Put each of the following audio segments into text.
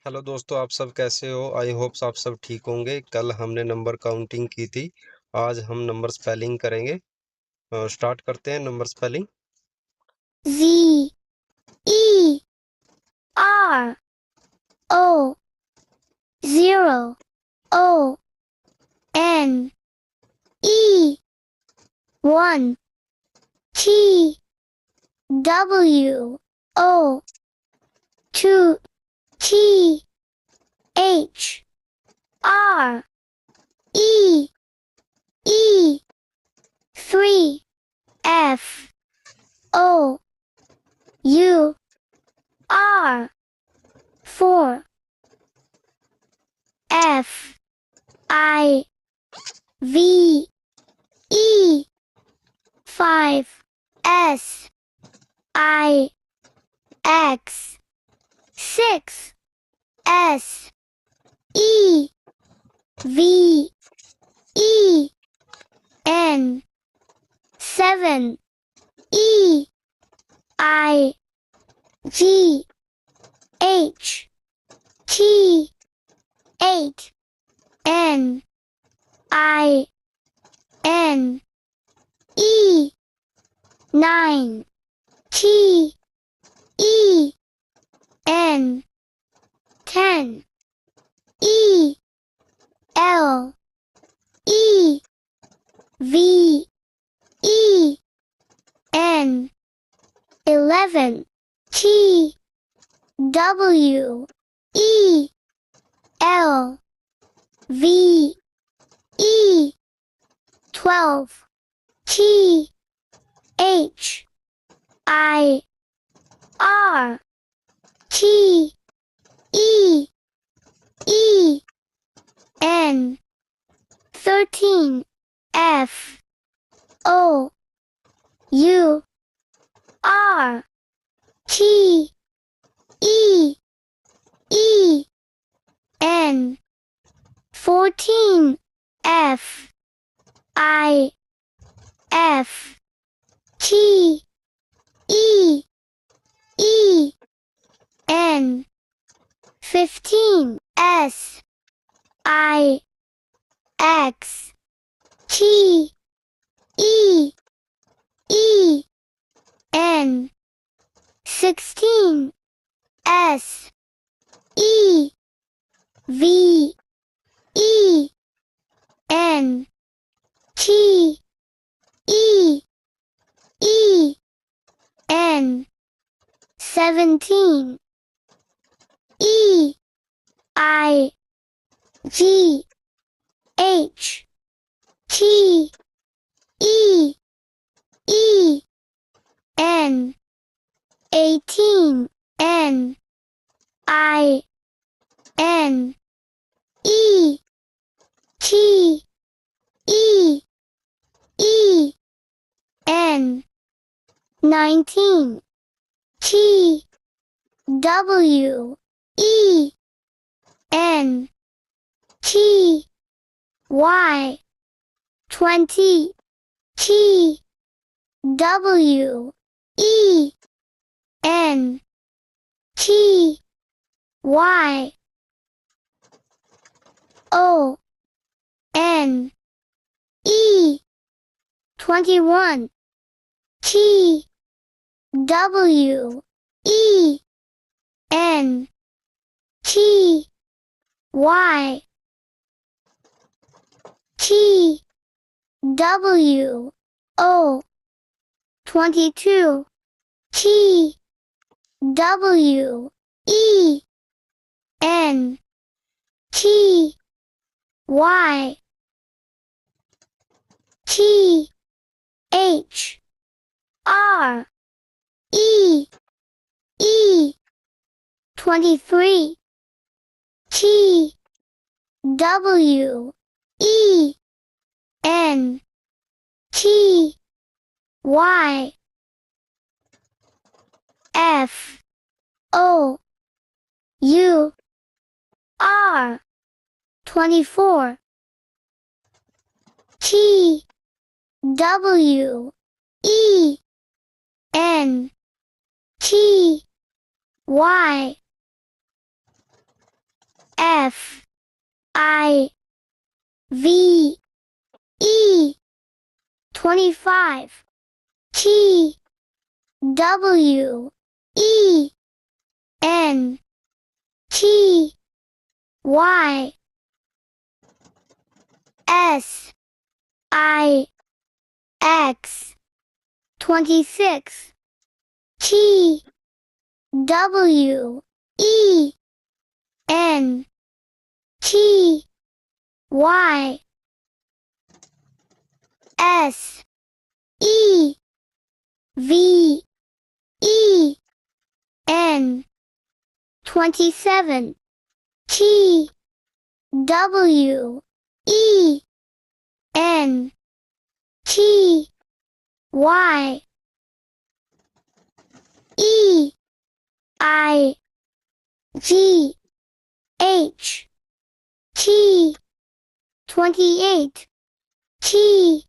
Hello दोस्तों, आप सब कैसे हो? आई होप्स आप सब ठीक होंगे। कल हमने नंबर काउंटिंग की थी। आज हम नंबर स्पेलिंग करेंगे। स्टार्ट करते हैं number spelling. Zero, O, 1, T, W, O, 2, T, H, R, E, 3, F, O, U, R, 4, F, I, V, E, 5, S, I, X, 6, E, V, E, N, 7, E, I, G, H, T, N, I, N, E, 9, T, E, N, 10, E, L, E, V, E, N, 11, T, W, E, L, V, E, 12, T, H, I, R, T, E, E, N, 13, F, O, U, R, T, E, E, N, 14, F, T, E, E, N, 15, S, I, X, T, E, E, N, 16, S, E, V, E, N, T, E, E, N, 17, E, I, G, H, T, E, E, N, 18, N, E, T, E, N, 19, T, W, E, N, T, Y, 20, T, W, E, N, T, Y, O, N, E, 21, T, W, E, N, T, Y, T, W, O, 22, T, W, E, N, T, Y, T, H, R, E, 23, T, W, E, N, T, Y, F, O, U, R, 24, T, W, E, N, T, Y, F I V E 25 T W E N T Y S I X 26 T W E N T Y S E V E N 27 T W E N T Y E I G H T 28 T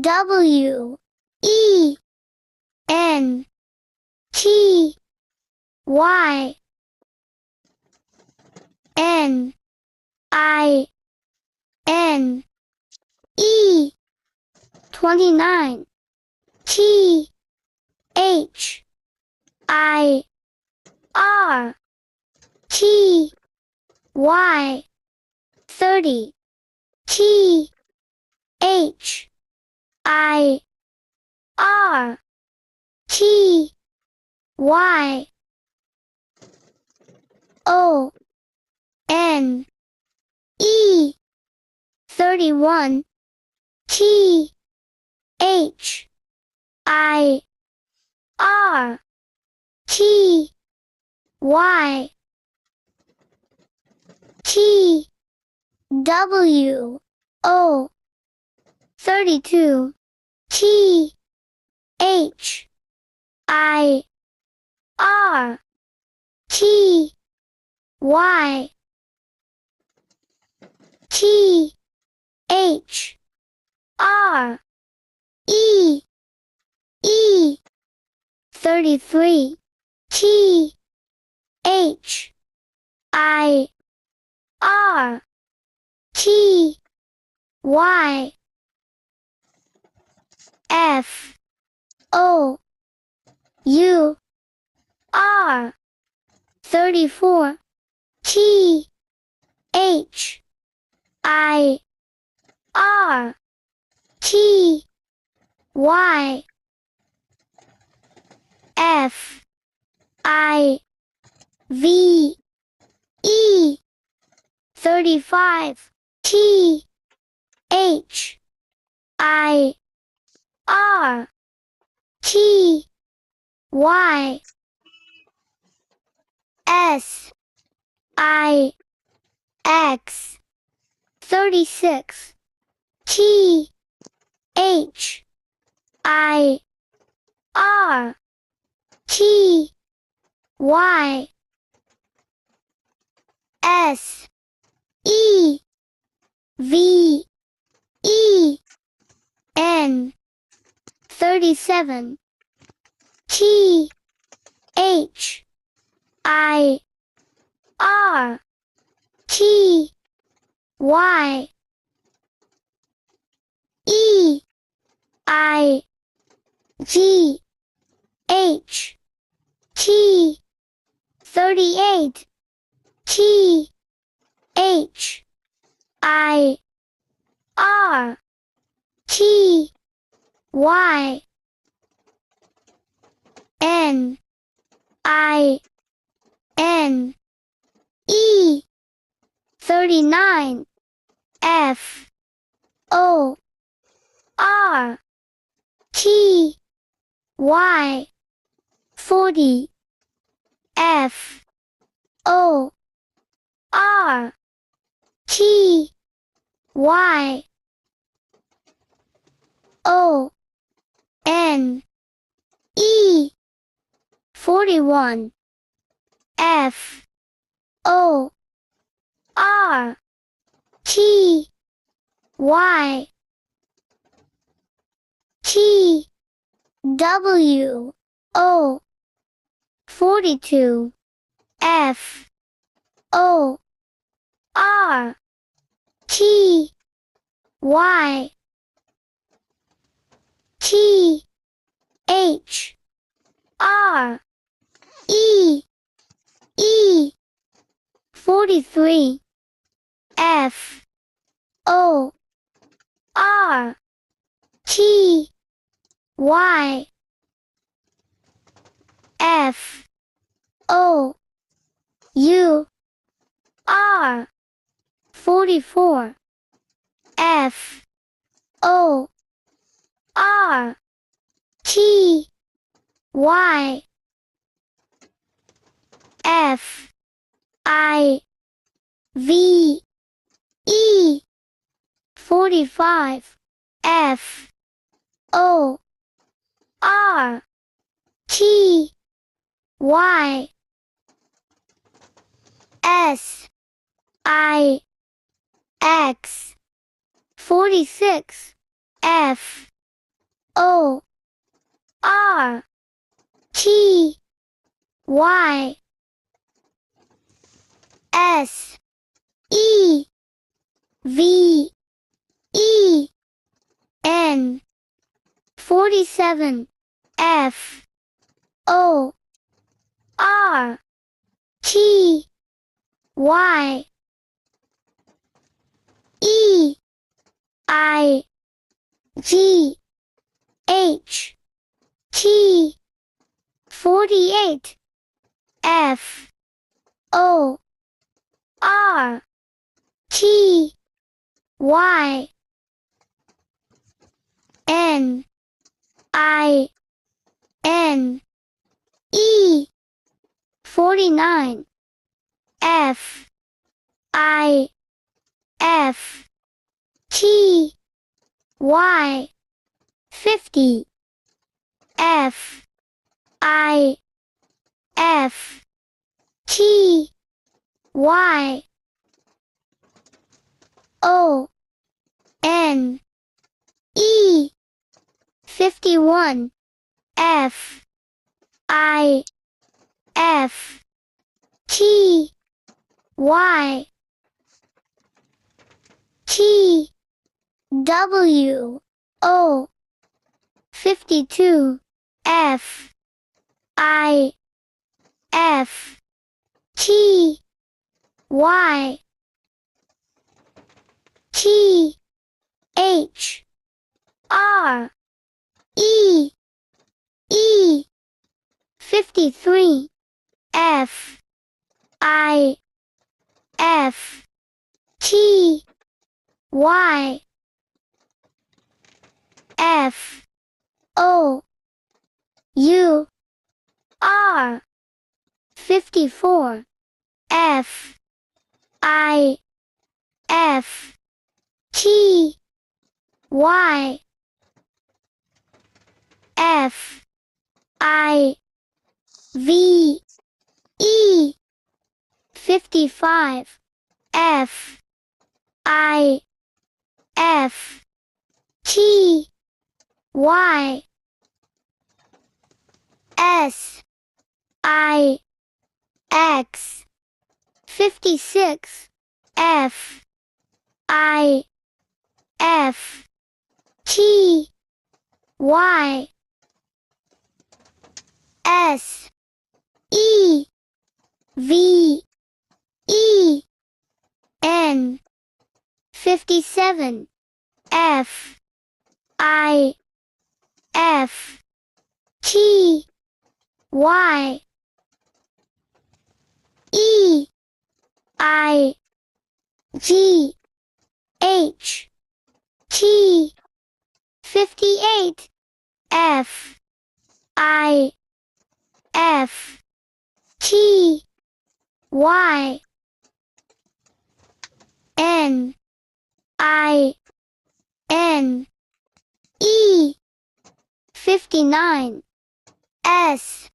W E N T Y N I N E 29 T H I R T Y 30 T H I R T Y O N E 31 T H I R T Y T W O 32 T H I R T Y T H R E E 33 T H I R T Y F O U R 34 T H I R T Y F I V E 35 T H I R T Y S I X 36 T H I R T Y S E V E N 37 T H I R T Y E I G H T 38 T H I R T Y N I N E 39 F O R T Y 40 F O R T Y O N E 41 F O R T Y T W O 42 F O R T Y T H R E 43 F O R T Y F O U R 44 F O R T Y F I V E 45 F O R T Y S I X 46 F O R T Y S E V E N 47 F O R T Y E I G H T 48 F O R T Y N I N E 49 F I F T Y 50 F I F T Y O N E 51 F I F T Y T W O 52 F I F T Y T H R E 53 F I F T Y F O U R 54 F I F T Y F I V E 55 F I F T Y S I X 56 F I F T Y S E V E N 57 F I F T Y E I G H T 58 F I F T Y N I N E 59 S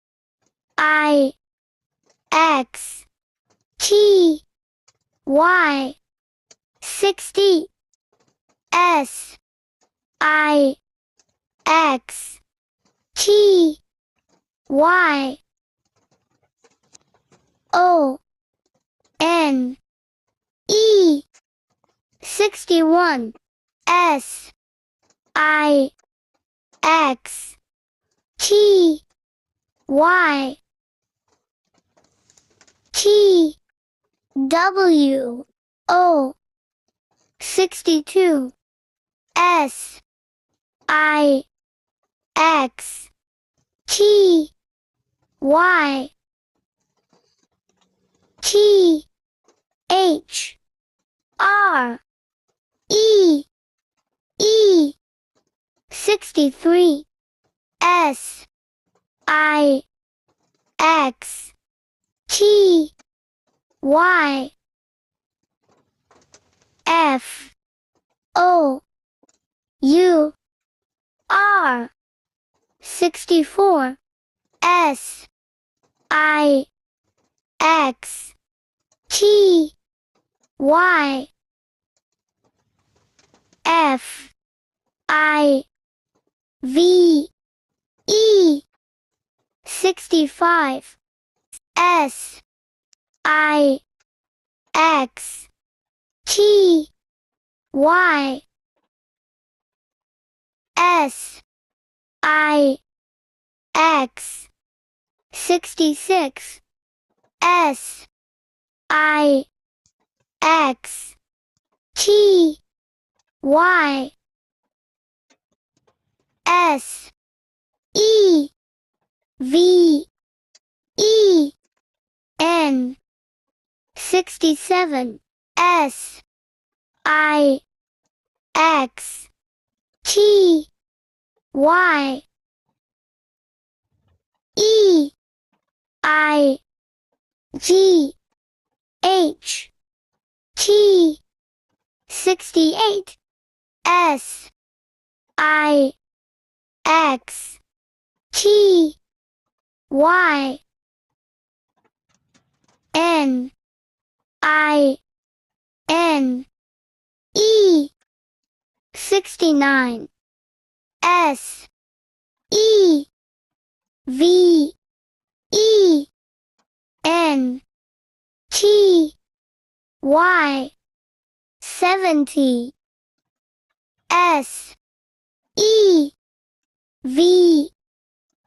I X T Y 60 S I X T Y O N E 61 S I X T Y T W O 62 S I X T Y T H R E 63 S I X T Y F O U R 64 S I X T Y F I V E 65 S I X T Y S I X 66 S I X T Y S E V E N 67 S I X T Y E I G H T 68 S I X T Y N I N E 69 S E V E N T Y 70 S E V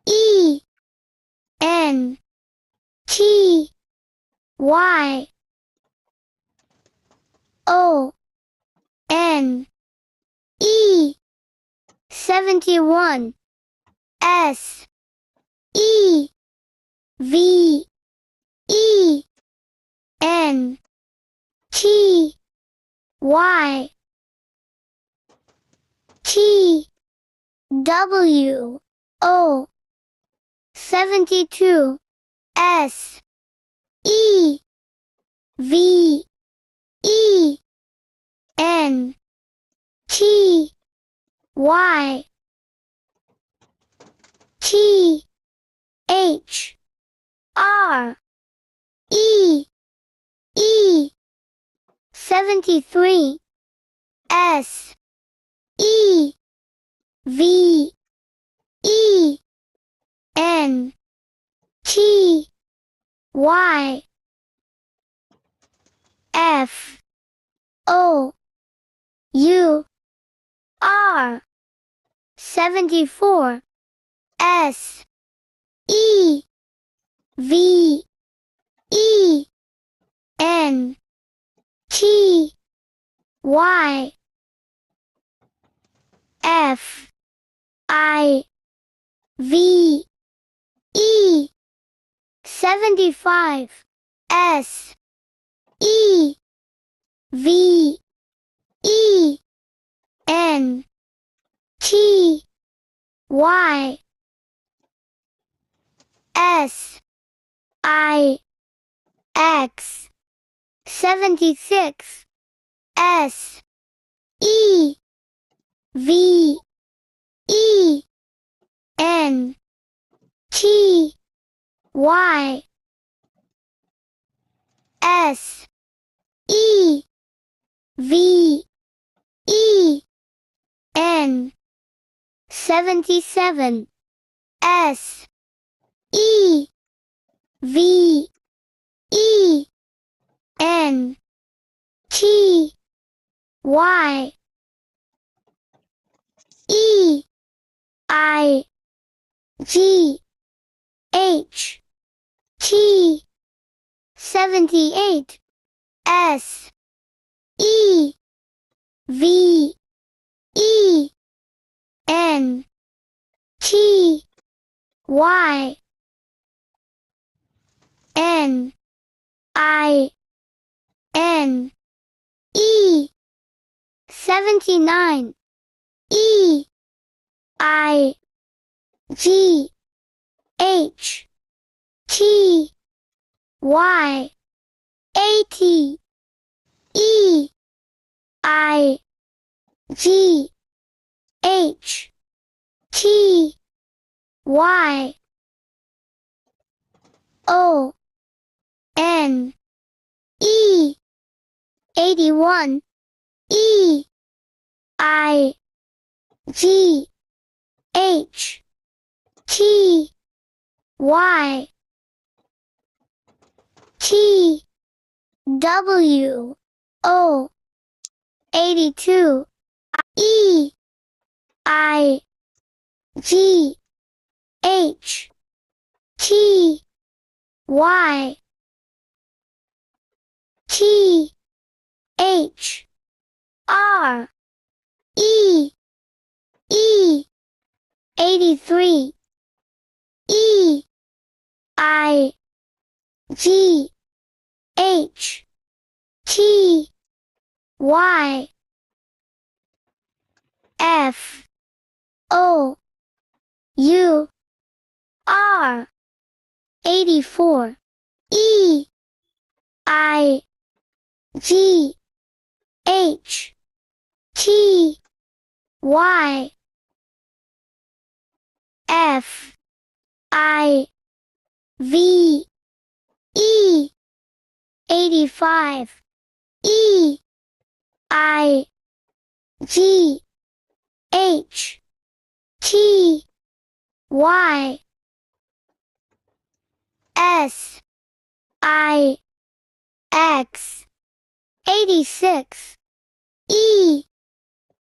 E N T Y O N E 71 S E V E N T Y T W O 72 S E V E N T Y T H R E 73 S E V E N T Y F O U R 74 S E V E N T Y F I V E 75 S E V E N T Y S I X 76 S E V E N T Y S E V E N 77 S E V E N T Y E I G H T 78 S E V E N T Y N I N E 79 E I G H T Y 80 E I G H T Y O N E 81 E I G H T Y T W O 82 E I G H T Y T H R E E 83 E I G H T Y F O U R 84 E I G H T Y F I V E 85 E I G H T Y S I X 86 E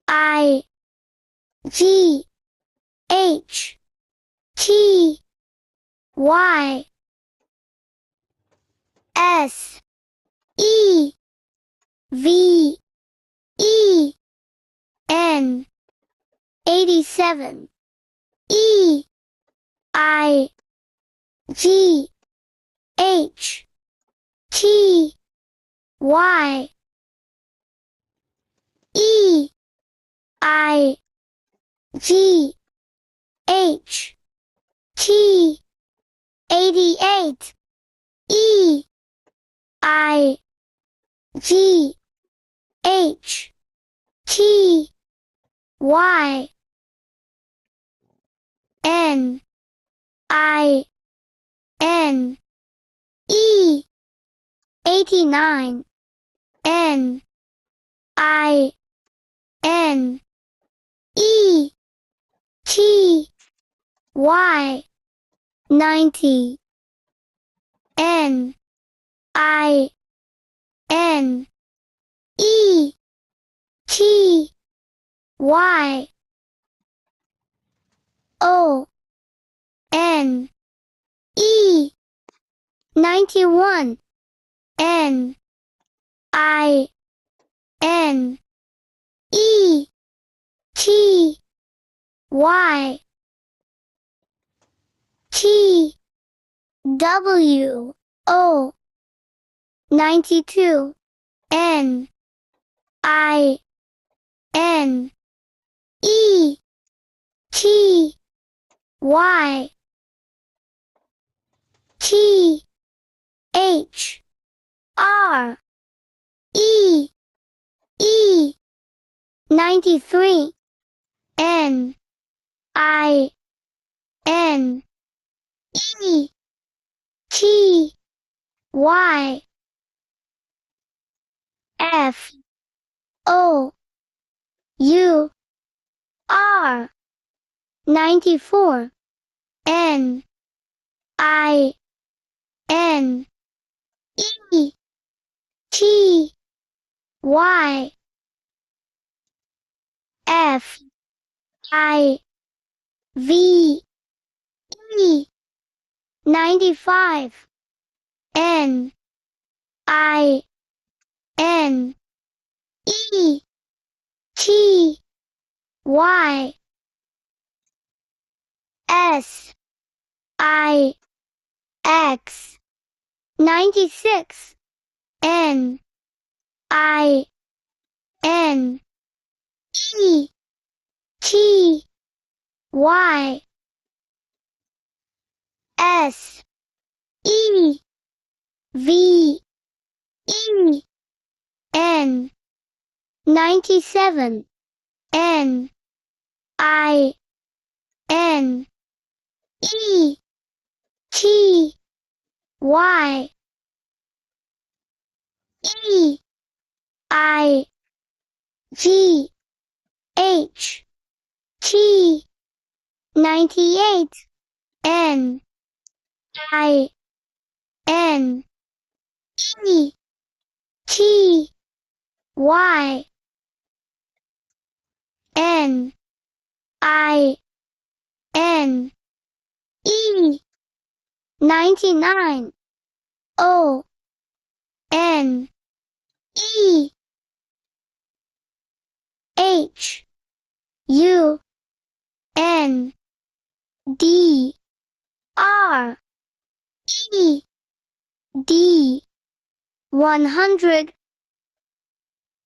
I G H T Y S E V E N 87 E I G H T Y E I G H T 88 E I G H T Y N I N E 89 N I N E T Y 90 N I N E T Y O N E 91 N I N E T Y T W O 92 N I N E T Y T H R E E 93 N I N E T Y F O U R 94 N I N E T Y F I V E 95 N I N E T Y S I X 96 N I N E T Y S E V E N 97 N I N E T Y E I G H T 98 N I N E T Y N I N E 99 O N E H U N D R E D 100